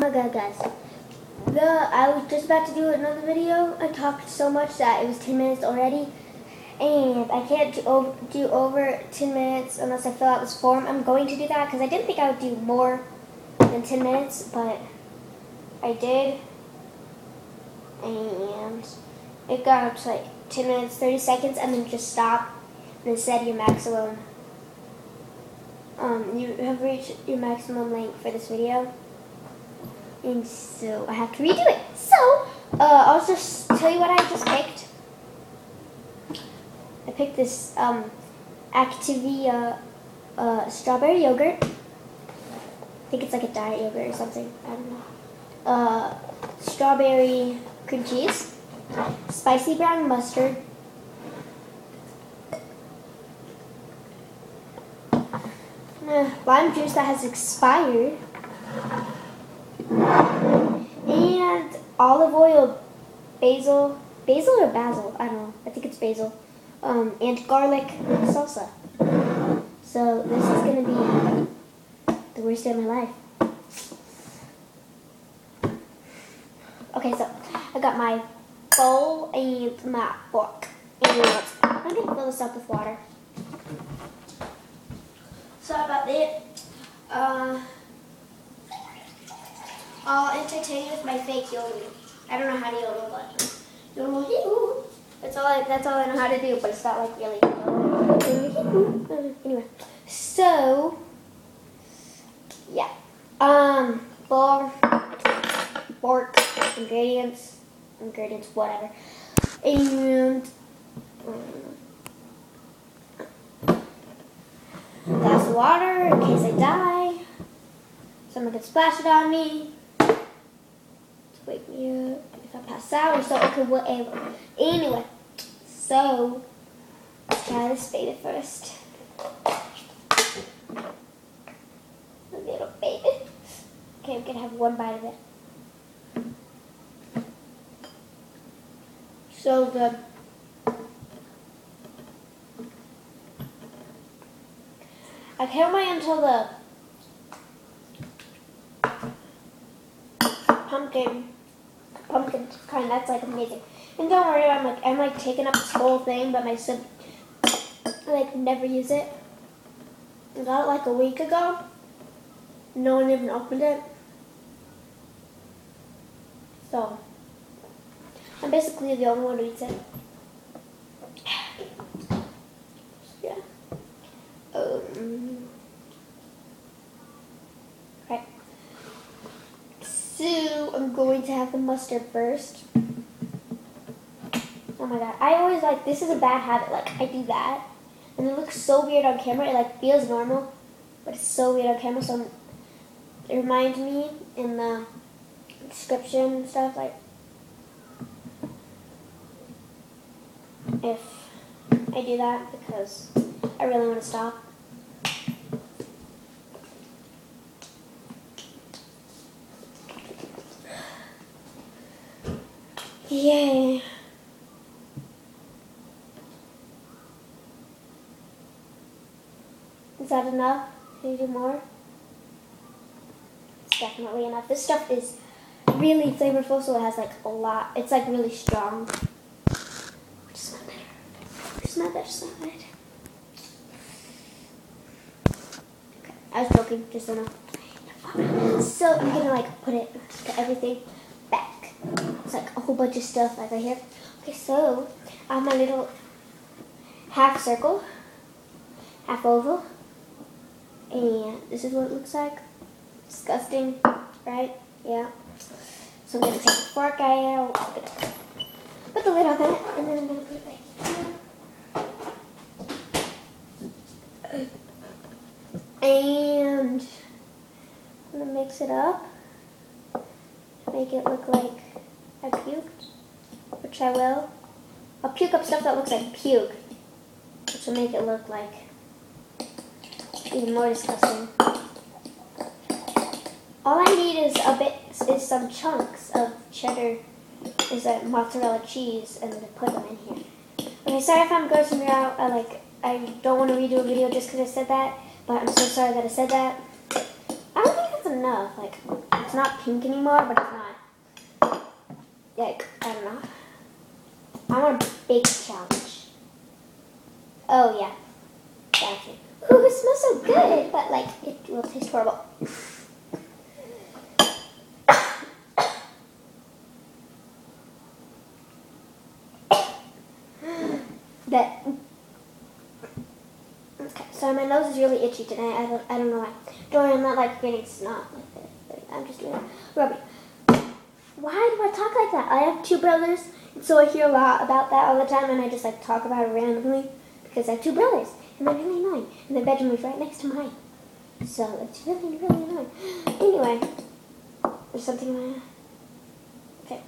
my god, guys. I was just about to do another video. I talked so much that it was 10 minutes already. And I can't do over 10 minutes unless I fill out this form. I'm going to do that because I didn't think I would do more than 10 minutes, but I did. And it got up to like 10 minutes, 30 seconds, and then just stop. And it said your maximum. You have reached your maximum length for this video. And so I have to redo it. So, I'll just tell you what I just picked. I picked this Activia strawberry yogurt. I think it's like a diet yogurt or something. I don't know. Strawberry cream cheese. Spicy brown mustard. Lime juice that has expired. And olive oil, basil or basil, I don't know, I think it's basil, and garlic salsa. So this is going to be the worst day of my life. Okay, so I got my bowl and my fork, and I'm going to fill this up with water. Sorry about that. I'll entertain you with my fake yodeling. I don't know how to yodel, but yodel. That's all I know how to do, but it's not like really. Anyway, so yeah. Bowl, fork, ingredients, whatever, and glass of water in case I die. Someone could splash it on me. Wake me up if I pass out or so. Okay, whatever. Anyway, so let's try this baby first. A little baby. Okay, I'm gonna have one bite of it. So good. I can't wait until the pumpkin kind. That's like amazing. And don't worry, I'm like taking up this whole thing, but my sib like never use it. I got it like a week ago. No one even opened it. So I'm basically the only one who eats it. Yeah. Right. So I'm going to have the mustard first. Oh my god. I always this is a bad habit. Like, I do that. And it looks so weird on camera. It like feels normal. But it's so weird on camera. So it reminds me in the description and stuff, like, if I do that, because I really want to stop. Yay. Is that enough? Can you do more? It's definitely enough. This stuff is really flavorful, so it has like a lot. It's like really strong. Smell better. Smell better. Smell better. Okay, I was joking, just enough. So I'm gonna like put it to everything back. It's like a whole bunch of stuff like right here. Okay, so I have my little half circle, half oval, and this is what it looks like. Disgusting, right? Yeah. So I'm gonna take the fork out, put the lid on that, and then I'm gonna put it right here. And I'm gonna mix it up, make it look like I puked, which I will. I'll puke up stuff that looks like puke, which will make it look like even more disgusting. All I need is some chunks of cheddar, is like mozzarella cheese, and then to put them in here. Okay, sorry if I'm grossing you out. I don't want to redo a video just because I said that, but I'm so sorry that I said that. I don't think that's enough. Like, It's not pink anymore, but it's not. Like, I don't know. I want a big challenge. Oh, yeah. Gotcha. Ooh, it smells so good, but, like, it will taste horrible. But, okay, so my nose is really itchy today. I don't know why. Don't worry, I'm not, like, getting snot like this. I'm just doing rubbing. Why do I talk like that? I have 2 brothers, and so I hear a lot about that all the time, and I just, like, talk about it randomly because I have 2 brothers, and they're really annoying, and their bedroom is right next to mine. So it's really, really annoying. Anyway, there's something in my eye. Okay.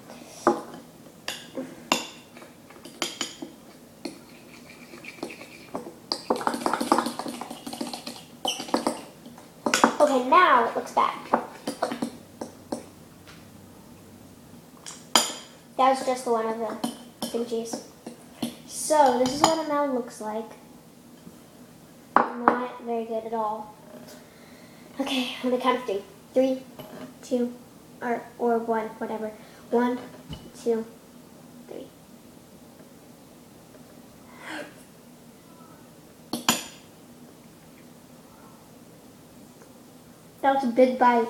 Okay, now it looks bad. That was just the one of the pinchies. So this is what it now looks like. Not very good at all. Okay, on the count of 3. 3, 2, or 1, whatever. 1, 2, 3. That was a big bite.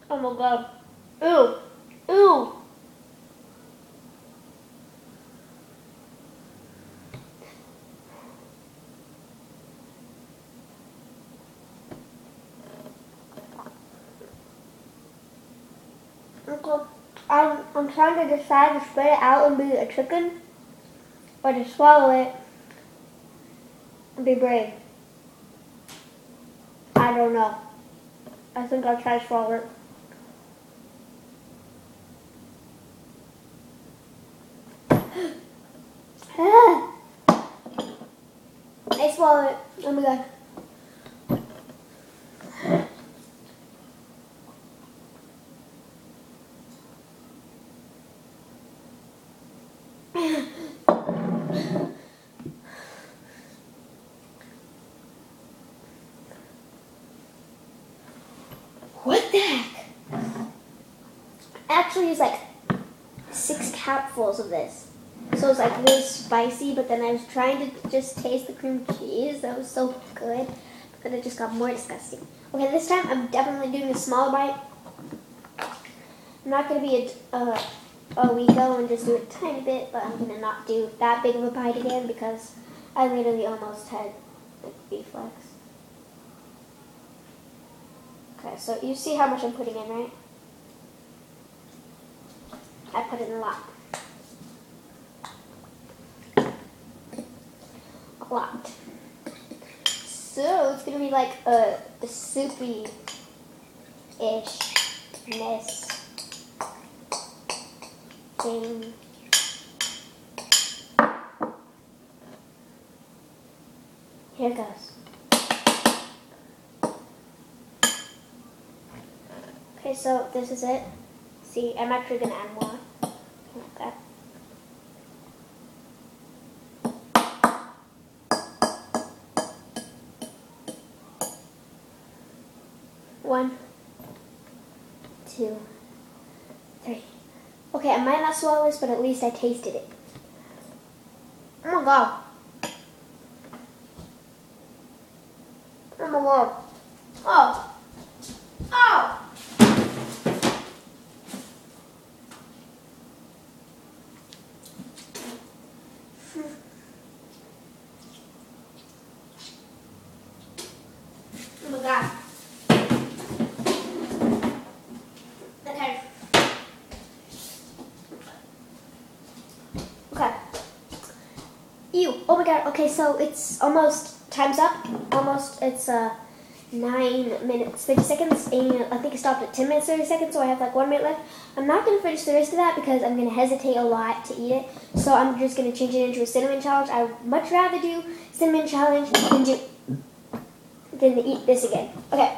Oh my god. Ew. Ew. I'm trying to decide to spit it out and be a chicken or to swallow it and be brave. I don't know. I think I'll try to swallow it. I swallowed it. Oh my god. What the heck? Actually, it's like 6 capfuls of this. So it's like really spicy, but then I was trying to just taste the cream cheese. That was so good. But then it just got more disgusting. Okay, this time I'm definitely doing a smaller bite. I'm not going to be a weeko and just do a tiny bit, but I'm going to not do that big of a bite again because I literally almost had like reflux. Okay, so you see how much I'm putting in, right? I put in a lot. A lot. So it's going to be like a soupy-ishness thing. Here it goes. Okay, so this is it. See, I'm actually going to add more. Okay. One, 2, 3. Okay, I might not swallow this, but at least I tasted it. Oh my god. Oh my god. Oh. Oh. Oh my god. Okay. Okay. Ew. Oh my god. Okay, so it's almost time's up. Almost. It's 9 minutes 30 seconds, and I think it stopped at 10 minutes 30 seconds, so I have like 1 minute left. I'm not going to finish the rest of that because I'm going to hesitate a lot to eat it, so I'm just going to change it into a cinnamon challenge. I would much rather do cinnamon challenge than eat this again. Okay.